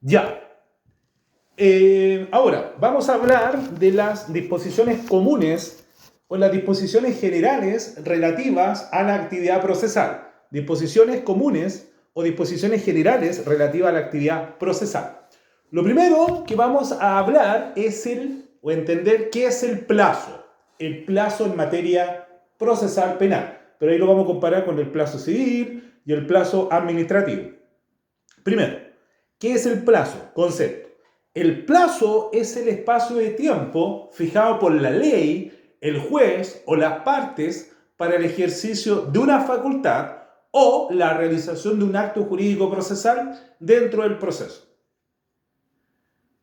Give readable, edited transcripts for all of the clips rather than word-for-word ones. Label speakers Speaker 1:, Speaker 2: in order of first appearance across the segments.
Speaker 1: Ya. Ahora, vamos a hablar de las disposiciones comunes o las disposiciones generales relativas a la actividad procesal. Disposiciones comunes o disposiciones generales relativas a la actividad procesal. Lo primero que vamos a hablar es o entender qué es el plazo. El plazo en materia procesal penal. Pero ahí lo vamos a comparar con el plazo civil y el plazo administrativo. Primero, ¿qué es el plazo? Concepto. El plazo es el espacio de tiempo fijado por la ley, el juez o las partes para el ejercicio de una facultad o la realización de un acto jurídico procesal dentro del proceso.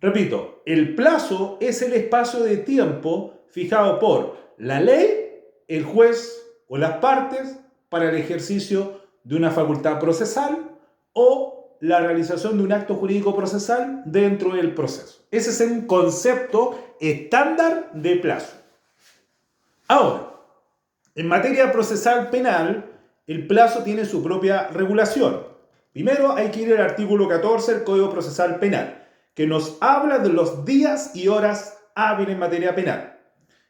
Speaker 1: Repito, el plazo es el espacio de tiempo fijado por la ley, el juez o las partes para el ejercicio de una facultad procesal o la realización de un acto jurídico procesal dentro del proceso. Ese es un concepto estándar de plazo. Ahora, en materia procesal penal, el plazo tiene su propia regulación. Primero hay que ir al artículo 14 del Código Procesal Penal, que nos habla de los días y horas hábiles en materia penal.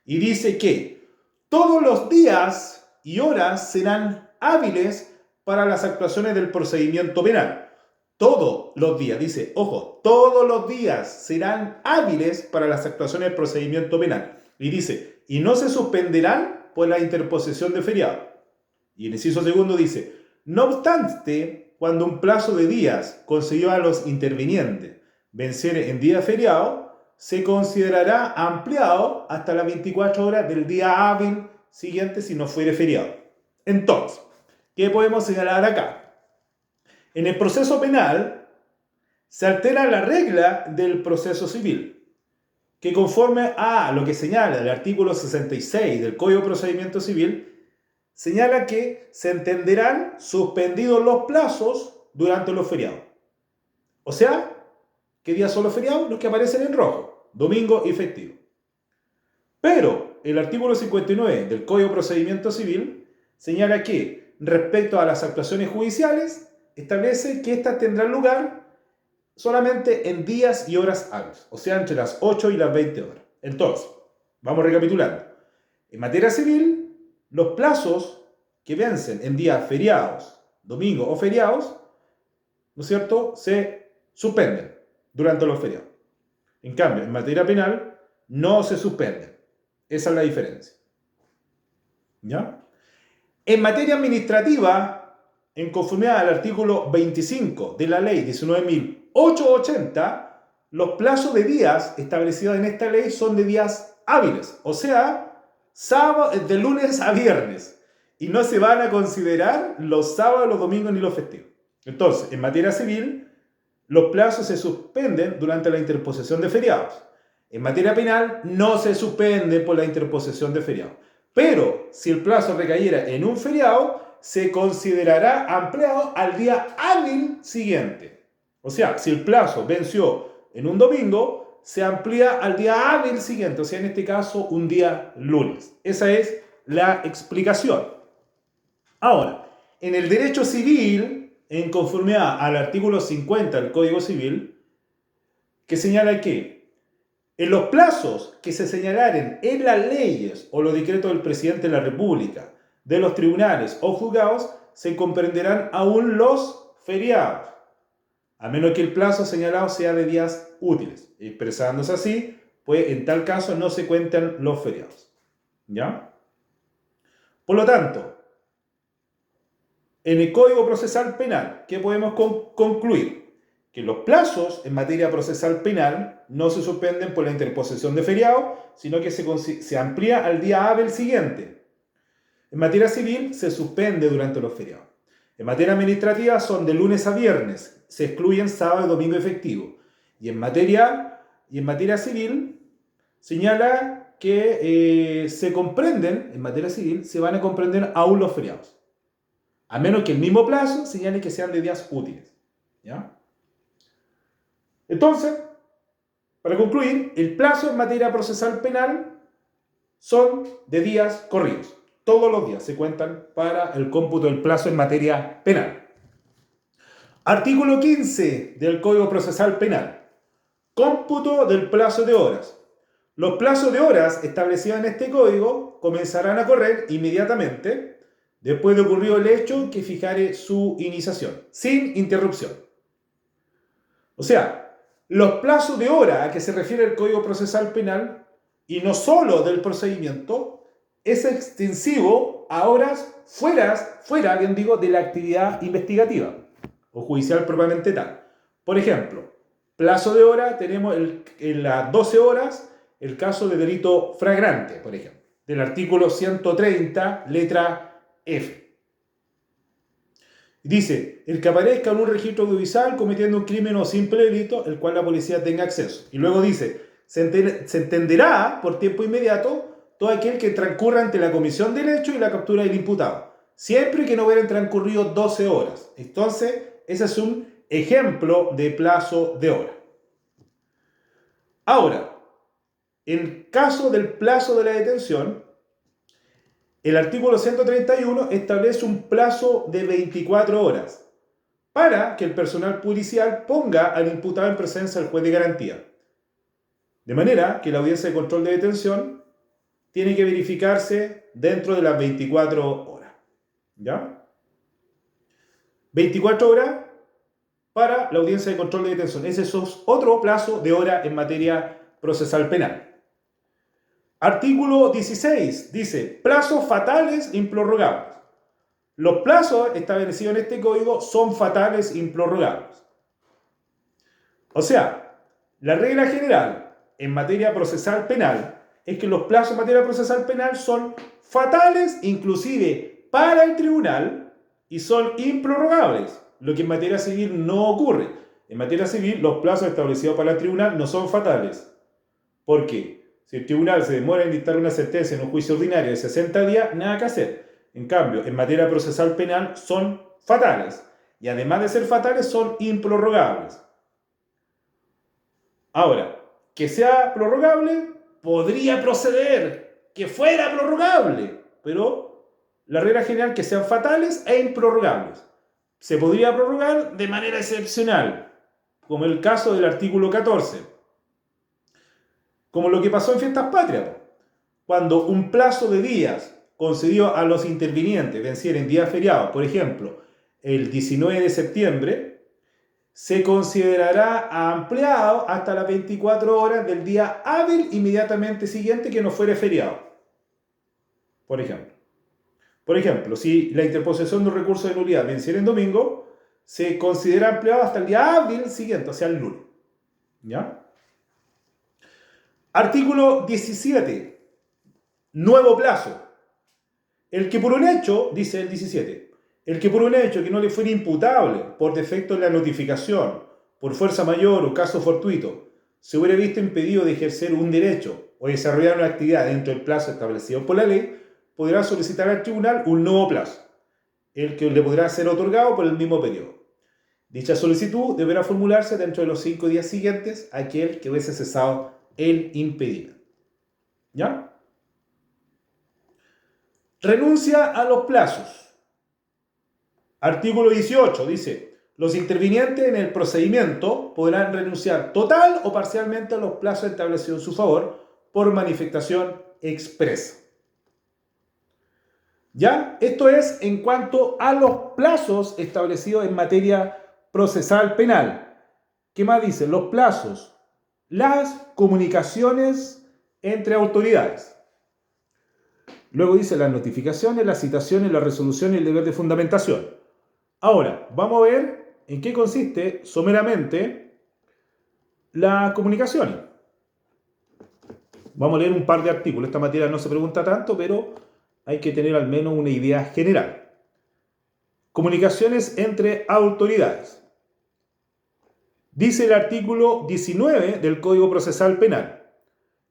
Speaker 1: Y dice que todos los días y horas serán hábiles para las actuaciones del procedimiento penal. Todos los días, dice, ojo, todos los días serán hábiles para las actuaciones del procedimiento penal. Y dice, y no se suspenderán por la interposición de feriado. Y el inciso segundo dice, no obstante, cuando un plazo de días concedido a los intervinientes venciere en día feriado, se considerará ampliado hasta las 24 horas del día hábil siguiente si no fuere feriado. Entonces, ¿qué podemos señalar acá? En el proceso penal se altera la regla del proceso civil, que conforme a lo que señala el artículo 66 del Código de Procedimiento Civil, señala que se entenderán suspendidos los plazos durante los feriados. O sea, ¿qué días son los feriados? Los que aparecen en rojo, domingo y festivo. Pero el artículo 59 del Código de Procedimiento Civil señala que respecto a las actuaciones judiciales, establece que éstas tendrán lugar solamente en días y horas hábiles, o sea, entre las 8 y las 20 horas. Entonces, vamos recapitulando. En materia civil, los plazos que vencen en días feriados, domingos o feriados, ¿no es cierto?, se suspenden durante los feriados. En cambio, en materia penal, no se suspenden. Esa es la diferencia. ¿Ya? En materia administrativa, en conformidad al artículo 25 de la ley 19.880, los plazos de días establecidos en esta ley son de días hábiles, o sea, de lunes a viernes, y no se van a considerar los sábados, los domingos ni los festivos. Entonces, en materia civil, los plazos se suspenden durante la interposición de feriados. En materia penal, no se suspende por la interposición de feriados. Pero, si el plazo recayera en un feriado, se considerará ampliado al día hábil siguiente. O sea, si el plazo venció en un domingo, se amplía al día hábil siguiente, o sea, en este caso, un día lunes. Esa es la explicación. Ahora, en el derecho civil, en conformidad al artículo 50 del Código Civil, que señala que en los plazos que se señalaren en las leyes o los decretos del presidente de la República, de los tribunales o juzgados, se comprenderán aún los feriados, a menos que el plazo señalado sea de días útiles. Expresándose así, pues en tal caso no se cuentan los feriados. ¿Ya? Por lo tanto, en el Código Procesal Penal, ¿qué podemos concluir? Que los plazos en materia procesal penal no se suspenden por la interposición de feriado, sino que se amplía al día hábil siguiente. En materia civil se suspende durante los feriados. En materia administrativa son de lunes a viernes, se excluyen sábado, domingo y festivo. Y en materia civil señala que se comprenden, en materia civil, se van a comprender aún los feriados. A menos que el mismo plazo señale que sean de días útiles. ¿Ya? Entonces, para concluir, el plazo en materia procesal penal son de días corridos. Todos los días se cuentan para el cómputo del plazo en materia penal. Artículo 15 del Código Procesal Penal. Cómputo del plazo de horas. Los plazos de horas establecidos en este código comenzarán a correr inmediatamente después de ocurrido el hecho que fijare su iniciación, sin interrupción. O sea, los plazos de hora a que se refiere el Código Procesal Penal, y no solo del procedimiento, es extensivo a horas fuera, bien digo, de la actividad investigativa o judicial propiamente tal. Por ejemplo, plazo de hora tenemos en las 12 horas el caso de delito flagrante, por ejemplo, del artículo 130, letra F. Dice, el que aparezca en un registro audiovisual cometiendo un crimen o simple delito, el cual la policía tenga acceso. Y luego dice, se entenderá por tiempo inmediato todo aquel que transcurra ante la comisión del hecho y la captura del imputado, siempre que no hubieran transcurrido 12 horas. Entonces, ese es un ejemplo de plazo de hora. Ahora, en caso del plazo de la detención, el artículo 131 establece un plazo de 24 horas para que el personal policial ponga al imputado en presencia del juez de garantía. De manera que la audiencia de control de detención tiene que verificarse dentro de las 24 horas. ¿Ya? 24 horas para la audiencia de control de detención. Ese es otro plazo de hora en materia procesal penal. Artículo 16 dice, plazos fatales e improrrogables. Los plazos establecidos en este código son fatales e improrrogables. O sea, la regla general en materia procesal penal es que los plazos en materia procesal penal son fatales inclusive para el tribunal y son improrrogables, lo que en materia civil no ocurre. En materia civil los plazos establecidos para el tribunal no son fatales. ¿Por qué? Si el tribunal se demora en dictar una sentencia en un juicio ordinario de 60 días, nada que hacer. En cambio, en materia procesal penal son fatales. Y además de ser fatales, son improrrogables. Ahora, que sea prorrogable, podría proceder que fuera prorrogable. Pero la regla general es que sean fatales e improrrogables. Se podría prorrogar de manera excepcional, como el caso del artículo 14. Como lo que pasó en Fiestas Patrias, cuando un plazo de días concedido a los intervinientes venciera en días feriados, por ejemplo, el 19 de septiembre, se considerará ampliado hasta las 24 horas del día hábil inmediatamente siguiente que no fuere feriado. Por ejemplo, si la interposición de un recurso de nulidad venciera en domingo, se considera ampliado hasta el día hábil siguiente, o sea, el lunes. ¿Ya? Artículo 17. Nuevo plazo. El que por un hecho, dice el 17, el que por un hecho que no le fuera imputable por defecto en la notificación, por fuerza mayor o caso fortuito, se hubiera visto impedido de ejercer un derecho o desarrollar una actividad dentro del plazo establecido por la ley, podrá solicitar al tribunal un nuevo plazo, el que le podrá ser otorgado por el mismo periodo. Dicha solicitud deberá formularse dentro de los 5 días siguientes a aquel que hubiese cesado el impedimento. ¿Ya? Renuncia a los plazos. Artículo 18 dice, los intervinientes en el procedimiento podrán renunciar total o parcialmente a los plazos establecidos en su favor por manifestación expresa. ¿Ya? Esto es en cuanto a los plazos establecidos en materia procesal penal. ¿Qué más dice? Los plazos, las comunicaciones entre autoridades. Luego dice las notificaciones, las citaciones, las resoluciones y el deber de fundamentación. Ahora, vamos a ver en qué consiste someramente la comunicación. Vamos a leer un par de artículos. Esta materia no se pregunta tanto, pero hay que tener al menos una idea general. Comunicaciones entre autoridades. Dice el artículo 19 del Código Procesal Penal.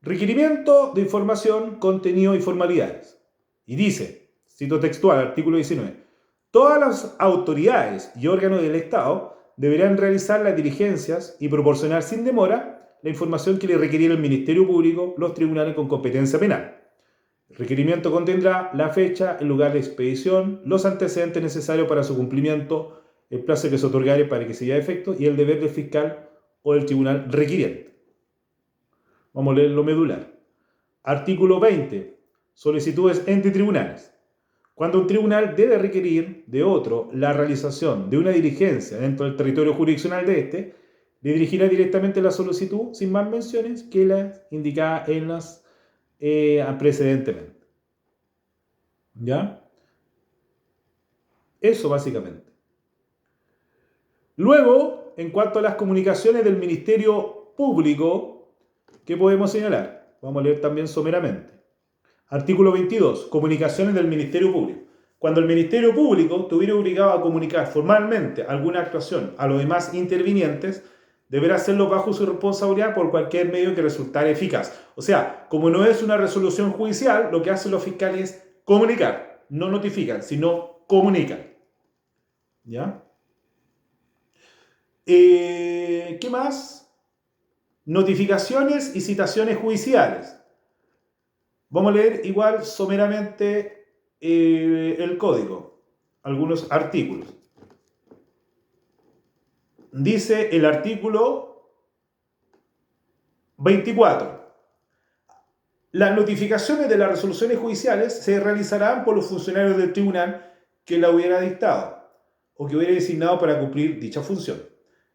Speaker 1: Requerimiento de información, contenido y formalidades. Y dice, cito textual, artículo 19, todas las autoridades y órganos del Estado deberán realizar las diligencias y proporcionar sin demora la información que le requiriera el Ministerio Público, los tribunales con competencia penal. El requerimiento contendrá la fecha, el lugar de expedición, los antecedentes necesarios para su cumplimiento, el plazo que se otorgare para que se lleve a efecto y el deber del fiscal o del tribunal requiriente. Vamos a leer lo medular. Artículo 20. Solicitudes entre tribunales. Cuando un tribunal debe requerir de otro la realización de una diligencia dentro del territorio jurisdiccional de éste, le dirigirá directamente la solicitud sin más menciones que las indicadas en las precedentemente. ¿Ya? Eso básicamente. Luego, en cuanto a las comunicaciones del Ministerio Público, ¿qué podemos señalar? Vamos a leer también someramente. Artículo 22. Comunicaciones del Ministerio Público. Cuando el Ministerio Público estuviera obligado a comunicar formalmente alguna actuación a los demás intervinientes, deberá hacerlo bajo su responsabilidad por cualquier medio que resultare eficaz. O sea, como no es una resolución judicial, lo que hacen los fiscales es comunicar. No notifican, sino comunican. ¿Ya? ¿Qué más? Notificaciones y citaciones judiciales. Vamos a leer igual someramente el código, algunos artículos. Dice el artículo 24. Las notificaciones de las resoluciones judiciales se realizarán por los funcionarios del tribunal que la hubiera dictado o que hubiera designado para cumplir dicha función.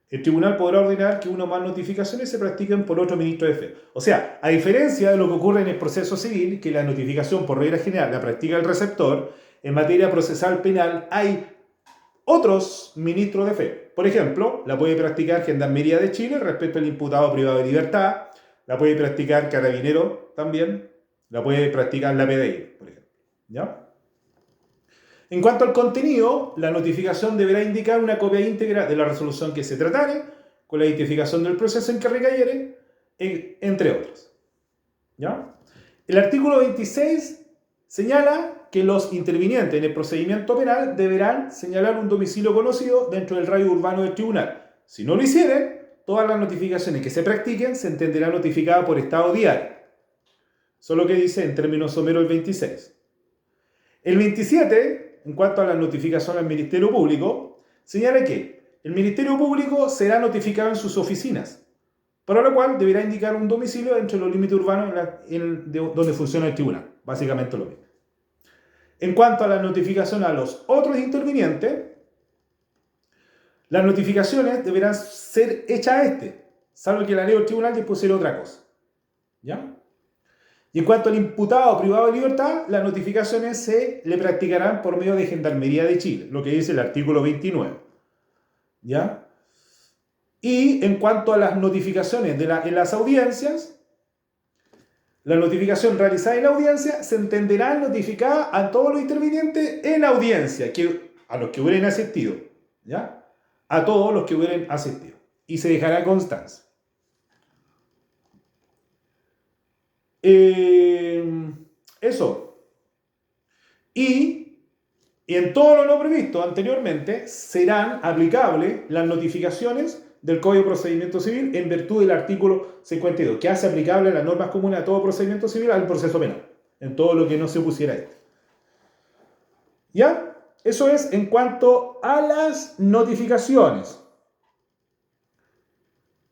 Speaker 1: El tribunal podrá ordenar que una o más notificaciones se practiquen por otro ministro de fe. O sea, a diferencia de lo que ocurre en el proceso civil, que la notificación por regla general la practica el receptor, en materia procesal penal hay otros ministros de fe. Por ejemplo, la puede practicar Gendarmería de Chile respecto al imputado privado de libertad, la puede practicar Carabinero también, la puede practicar la PDI, por ejemplo. ¿Ya? En cuanto al contenido, la notificación deberá indicar una copia íntegra de la resolución que se tratare, con la identificación del proceso en que recayere, entre otros. ¿Ya? El artículo 26 señala que los intervinientes en el procedimiento penal deberán señalar un domicilio conocido dentro del radio urbano del tribunal. Si no lo hicieren, todas las notificaciones que se practiquen se entenderán notificadas por estado diario. Eso es lo que dice en términos someros el 26. El 27, en cuanto a la notificación al Ministerio Público, señala que el Ministerio Público será notificado en sus oficinas, para lo cual deberá indicar un domicilio dentro de los límites urbanos donde funciona el tribunal. Básicamente lo mismo. En cuanto a la notificación a los otros intervinientes, las notificaciones deberán ser hechas a este, salvo que la ley del tribunal dispusiera otra cosa. ¿Ya? Y en cuanto al imputado privado de libertad, las notificaciones se le practicarán por medio de Gendarmería de Chile, lo que dice el artículo 29. ¿Ya? Y en cuanto a las notificaciones en las audiencias, la notificación realizada en la audiencia se entenderá notificada a todos los intervinientes en la audiencia, a los que hubieran asistido. ¿Ya? A todos los que hubieran asistido. Y se dejará constancia. Eso. Y en todo lo no previsto anteriormente serán aplicables las notificaciones del Código de Procedimiento Civil en virtud del artículo 52, que hace aplicable las normas comunes a todo procedimiento civil al proceso penal, en todo lo que no se opusiera a esto. ¿Ya? Eso es en cuanto a las notificaciones.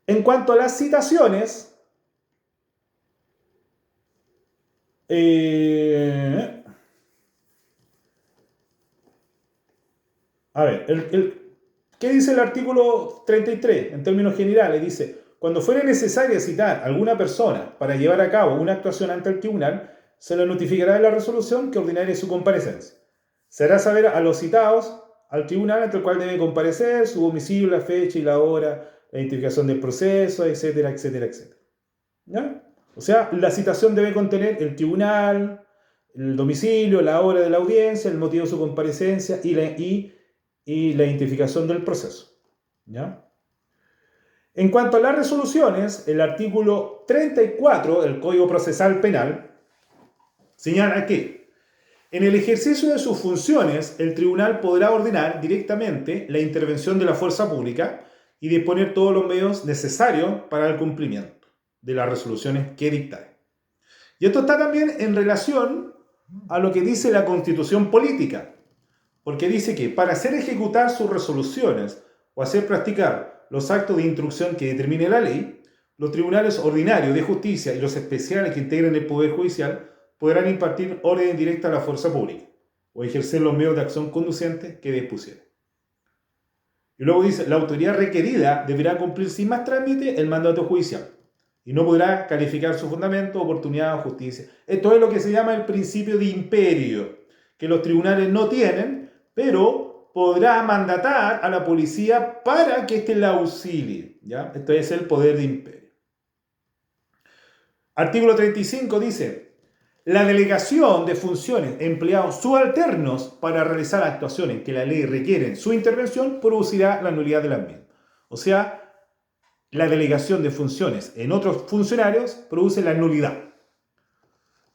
Speaker 1: En cuanto a las citaciones, a ver, ¿qué dice el artículo 33 en términos generales? Dice, cuando fuere necesario citar a alguna persona para llevar a cabo una actuación ante el tribunal, se le notificará de la resolución que ordenará su comparecencia. Se hará saber a los citados al tribunal ante el cual debe comparecer, su domicilio, la fecha y la hora, la identificación del proceso, etcétera, etcétera, etcétera. ¿Ya? O sea, la citación debe contener el tribunal, el domicilio, la hora de la audiencia, el motivo de su comparecencia y la identificación del proceso. ¿Ya? En cuanto a las resoluciones, el artículo 34 del Código Procesal Penal señala que en el ejercicio de sus funciones, el tribunal podrá ordenar directamente la intervención de la fuerza pública y disponer todos los medios necesarios para el cumplimiento de las resoluciones que dictare. Y esto está también en relación a lo que dice la Constitución Política, Porque dice que para hacer ejecutar sus resoluciones o hacer practicar los actos de instrucción que determine la ley, los tribunales ordinarios de justicia y los especiales que integren el Poder Judicial podrán impartir orden directa a la fuerza pública o ejercer los medios de acción conducentes que dispusiera. Y luego dice, la autoridad requerida deberá cumplir sin más trámite el mandato judicial y no podrá calificar su fundamento, oportunidad o justicia. Esto es lo que se llama el principio de imperio, que los tribunales no tienen, pero podrá mandatar a la policía para que éste la auxilie, ¿ya? Esto es el poder de imperio. Artículo 35 dice, la delegación de funciones empleados subalternos para realizar actuaciones que la ley requiere su intervención producirá la nulidad de las mismas. O sea, la delegación de funciones en otros funcionarios produce la nulidad.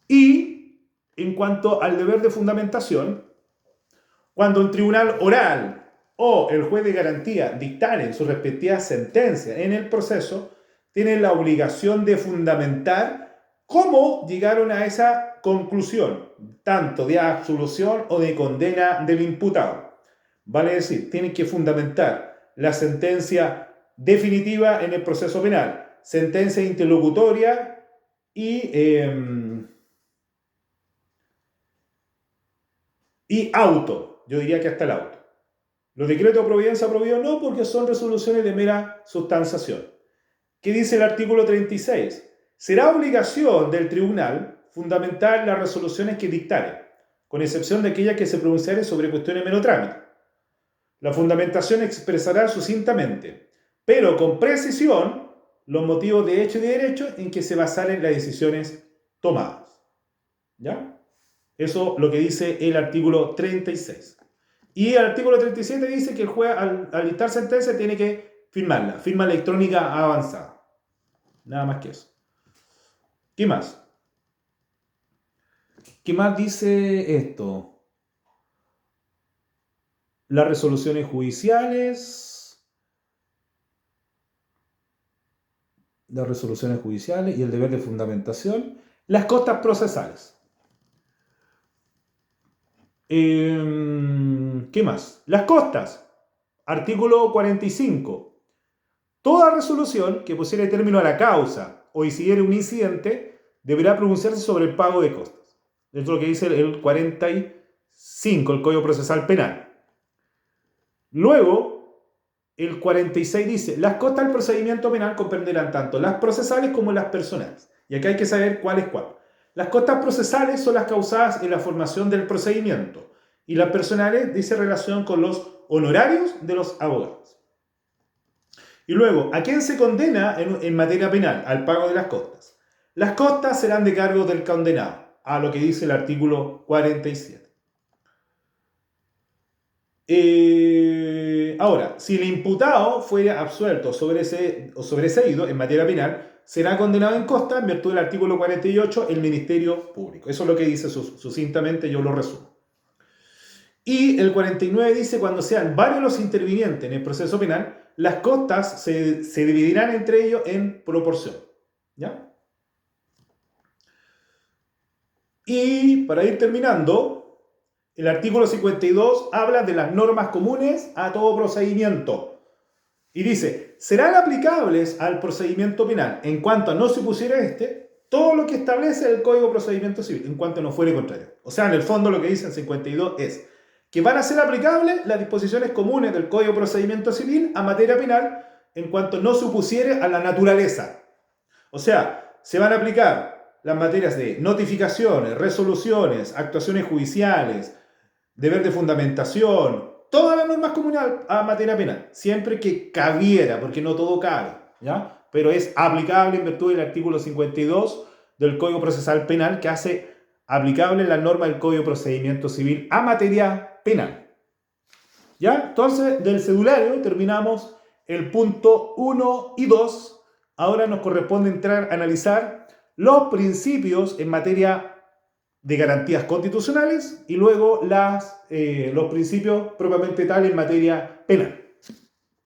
Speaker 1: Y en cuanto al deber de fundamentación, cuando un tribunal oral o el juez de garantía dictaren su respectiva sentencia en el proceso, tienen la obligación de fundamentar cómo llegaron a esa conclusión, tanto de absolución o de condena del imputado. Vale decir, tienen que fundamentar la sentencia definitiva en el proceso penal, sentencia interlocutoria y auto. Yo diría que hasta el auto. Los decretos de providencia prohibidos no, porque son resoluciones de mera sustanciación. ¿Qué dice el artículo 36? Será obligación del tribunal fundamentar las resoluciones que dictare, con excepción de aquellas que se pronunciaren sobre cuestiones de mero trámite. La fundamentación expresará sucintamente, pero con precisión, los motivos de hecho y de derecho en que se basaren las decisiones tomadas. ¿Ya? Eso es lo que dice el artículo 36. Y el artículo 37 dice que el juez, al dictar sentencia, tiene que firmarla. Firma electrónica avanzada. Nada más que eso. ¿Qué más? ¿Qué más dice esto? Las resoluciones judiciales. Las resoluciones judiciales y el deber de fundamentación. Las costas procesales. ¿Qué más? Las costas. Artículo 45. Toda resolución que pusiere término a la causa o incidiere un incidente deberá pronunciarse sobre el pago de costas. Esto es lo que dice el 45, el Código Procesal Penal. Luego, el 46 dice, las costas del procedimiento penal comprenderán tanto las procesales como las personales. Y acá hay que saber cuál es cuál. Las costas procesales son las causadas en la formación del procedimiento y las personales dice relación con los honorarios de los abogados. Y luego, ¿a quién se condena en materia penal? Al pago de las costas. Las costas serán de cargo del condenado, a lo que dice el artículo 47. Ahora, si el imputado fuera absuelto o sobreseído en materia penal, será condenado en costa en virtud del artículo 48 el Ministerio Público. Eso es lo que dice sucintamente, yo lo resumo. Y el 49 dice, cuando sean varios los intervinientes en el proceso penal, las costas se dividirán entre ellos en proporción. ¿Ya? Y para ir terminando, el artículo 52 habla de las normas comunes a todo procedimiento. Y dice, serán aplicables al procedimiento penal en cuanto no se pusiera todo lo que establece el Código de Procedimiento Civil, en cuanto no fuere contrario. O sea, en el fondo lo que dice el 52 es que van a ser aplicables las disposiciones comunes del Código de Procedimiento Civil a materia penal en cuanto no se opusiere a la naturaleza. O sea, se van a aplicar las materias de notificaciones, resoluciones, actuaciones judiciales, deber de fundamentación, todas las normas comunes a materia penal, siempre que cabiera, porque no todo cabe, ¿ya? Pero es aplicable en virtud del artículo 52 del Código Procesal Penal, que hace aplicable la norma del Código de Procedimiento Civil a materia penal. ¿Ya? Entonces, del cedulario terminamos el punto 1 y 2. Ahora nos corresponde entrar a analizar los principios en materia de garantías constitucionales y luego los principios propiamente tal en materia penal.